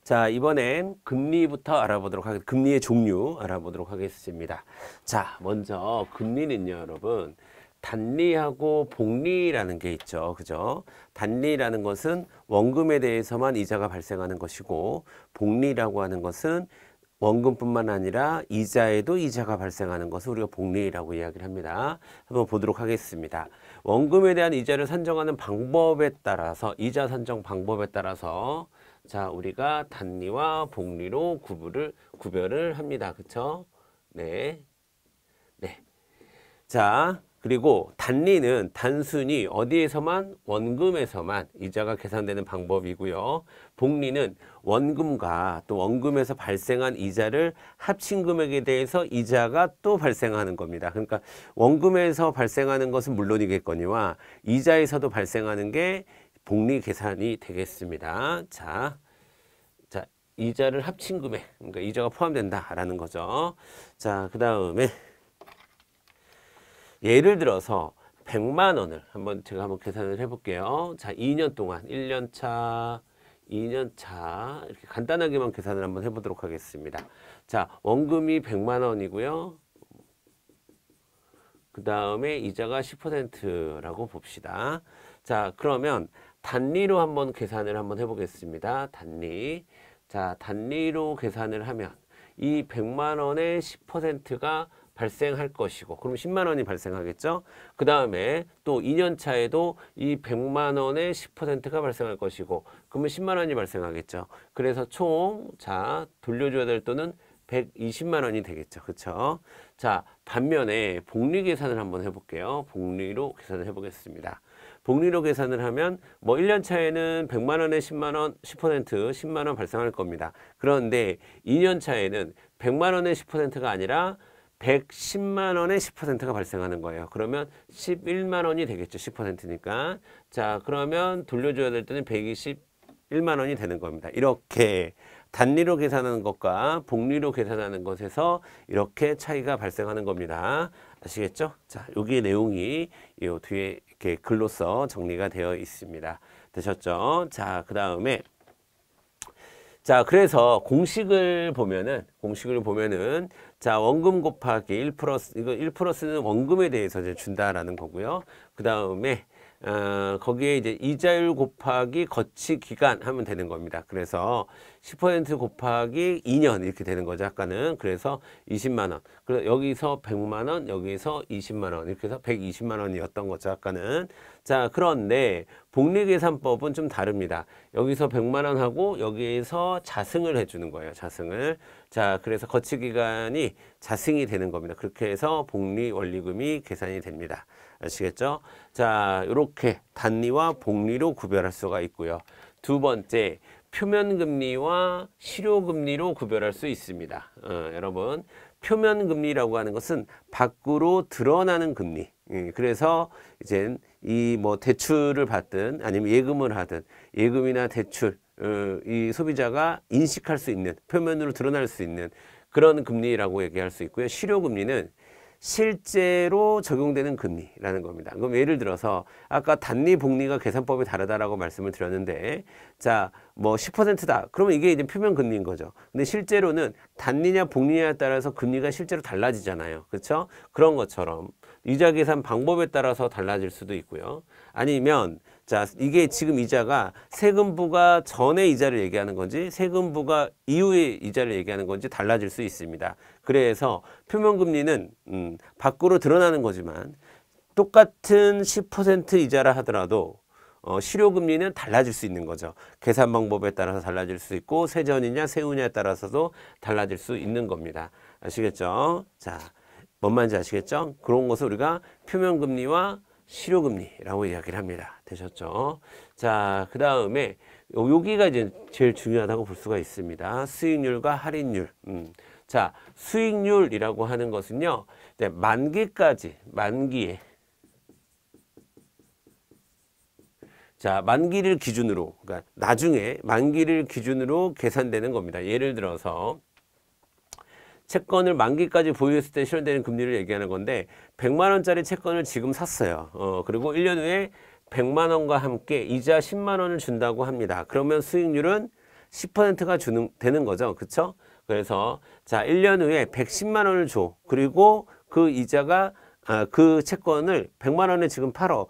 자, 이번엔 금리부터 알아보도록 하겠습니다. 금리의 종류 알아보도록 하겠습니다. 자, 먼저 금리는요, 여러분. 단리하고 복리라는 게 있죠. 그죠? 단리라는 것은 원금에 대해서만 이자가 발생하는 것이고, 복리라고 하는 것은 원금뿐만 아니라 이자에도 이자가 발생하는 것을 우리가 복리라고 이야기를 합니다. 한번 보도록 하겠습니다. 원금에 대한 이자를 산정하는 방법에 따라서, 이자 산정 방법에 따라서 자, 우리가 단리와 복리로 구별을 합니다. 그쵸? 네. 네. 자, 그리고 단리는 단순히 어디에서만? 원금에서만 이자가 계산되는 방법이고요. 복리는 원금과 또 원금에서 발생한 이자를 합친 금액에 대해서 이자가 또 발생하는 겁니다. 그러니까 원금에서 발생하는 것은 물론이겠거니와 이자에서도 발생하는 게 복리 계산이 되겠습니다. 자, 이자를 합친 금액, 그러니까 이자가 포함된다라는 거죠. 자, 그 다음에 예를 들어서 100만 원을 제가 한번 계산을 해볼게요. 자, 2년 동안 1년 차, 2년 차 이렇게 간단하게만 계산을 한번 해보도록 하겠습니다. 자, 원금이 100만 원이고요. 그 다음에 이자가 10%라고 봅시다. 자, 그러면 단리로 한번 계산을 한번 해보겠습니다. 단리. 자, 단리로 계산을 하면 이 100만 원의 10%가 발생할 것이고, 그럼 10만 원이 발생하겠죠? 그 다음에 또 2년 차에도 이 100만 원의 10%가 발생할 것이고, 그러면 10만 원이 발생하겠죠? 그래서 총, 자, 돌려줘야 될 돈은 120만 원이 되겠죠. 그쵸? 자, 반면에 복리 계산을 한번 해볼게요. 복리로 계산을 해보겠습니다. 복리로 계산을 하면 뭐 1년 차에는 100만 원에 10만 원, 10%, 10만 원 발생할 겁니다. 그런데 2년 차에는 100만 원의 10%가 아니라 110만 원의 10%가 발생하는 거예요. 그러면 11만 원이 되겠죠. 10%니까. 자, 그러면 돌려줘야 될 때는 121만 원이 되는 겁니다. 이렇게 단리로 계산하는 것과 복리로 계산하는 것에서 이렇게 차이가 발생하는 겁니다. 아시겠죠? 자, 여기의 내용이 이 뒤에 이렇게 글로써 정리가 되어 있습니다. 되셨죠? 자, 그 다음에 자, 그래서 공식을 보면은 자, 원금 곱하기 1 플러스, 이거 1 플러스는 원금에 대해서 이제 준다라는 거고요. 그 다음에 거기에 이제 이자율 곱하기 거치 기간 하면 되는 겁니다. 그래서 10% 곱하기 2년 이렇게 되는 거죠. 아까는. 그래서 20만 원. 그래서 여기서 100만 원, 여기서 20만 원. 이렇게 해서 120만 원이었던 거죠. 아까는. 자, 그런데 복리계산법은 좀 다릅니다. 여기서 100만 원 하고 여기에서 자승을 해주는 거예요. 자승을. 자, 그래서 거치 기간이 자승이 되는 겁니다. 그렇게 해서 복리 원리금이 계산이 됩니다. 아시겠죠? 자, 이렇게 단리와 복리로 구별할 수가 있고요. 두 번째, 표면금리와 실효금리로 구별할 수 있습니다. 여러분, 표면금리라고 하는 것은 밖으로 드러나는 금리. 그래서 이제 이 뭐 대출을 받든 아니면 예금을 하든 예금이나 대출, 이 소비자가 인식할 수 있는, 표면으로 드러날 수 있는 그런 금리라고 얘기할 수 있고요. 실효금리는 실제로 적용되는 금리라는 겁니다. 그럼 예를 들어서 아까 단리 복리가 계산법이 다르다라고 말씀을 드렸는데, 자, 뭐 10%다. 그러면 이게 이제 표면 금리인 거죠. 근데 실제로는 단리냐 복리냐에 따라서 금리가 실제로 달라지잖아요. 그렇죠? 그런 것처럼 이자 계산 방법에 따라서 달라질 수도 있고요. 아니면 자, 이게 지금 이자가 세금부가 전의 이자를 얘기하는 건지 세금부가 이후의 이자를 얘기하는 건지 달라질 수 있습니다. 그래서 표면금리는 밖으로 드러나는 거지만 똑같은 10% 이자라 하더라도 실효금리는 달라질 수 있는 거죠. 계산 방법에 따라서 달라질 수 있고 세전이냐 세후냐에 따라서도 달라질 수 있는 겁니다. 아시겠죠? 자, 뭔 말인지 아시겠죠? 그런 것을 우리가 표면금리와 실효금리라고 이야기를 합니다. 되셨죠? 자, 그 다음에 여기가 이제 제일 중요하다고 볼 수가 있습니다. 수익률과 할인율. 자, 수익률이라고 하는 것은요, 만기에 자, 만기를 기준으로, 그러니까 나중에 만기를 기준으로 계산되는 겁니다. 예를 들어서 채권을 만기까지 보유했을 때 실현되는 금리를 얘기하는 건데 100만 원짜리 채권을 지금 샀어요. 그리고 1년 후에 100만 원과 함께 이자 10만 원을 준다고 합니다. 그러면 수익률은 10%가 되는 거죠. 그쵸? 그래서 자, 1년 후에 110만 원을 줘. 그리고 그 이자가 그 채권을 100만 원에 지금 팔어.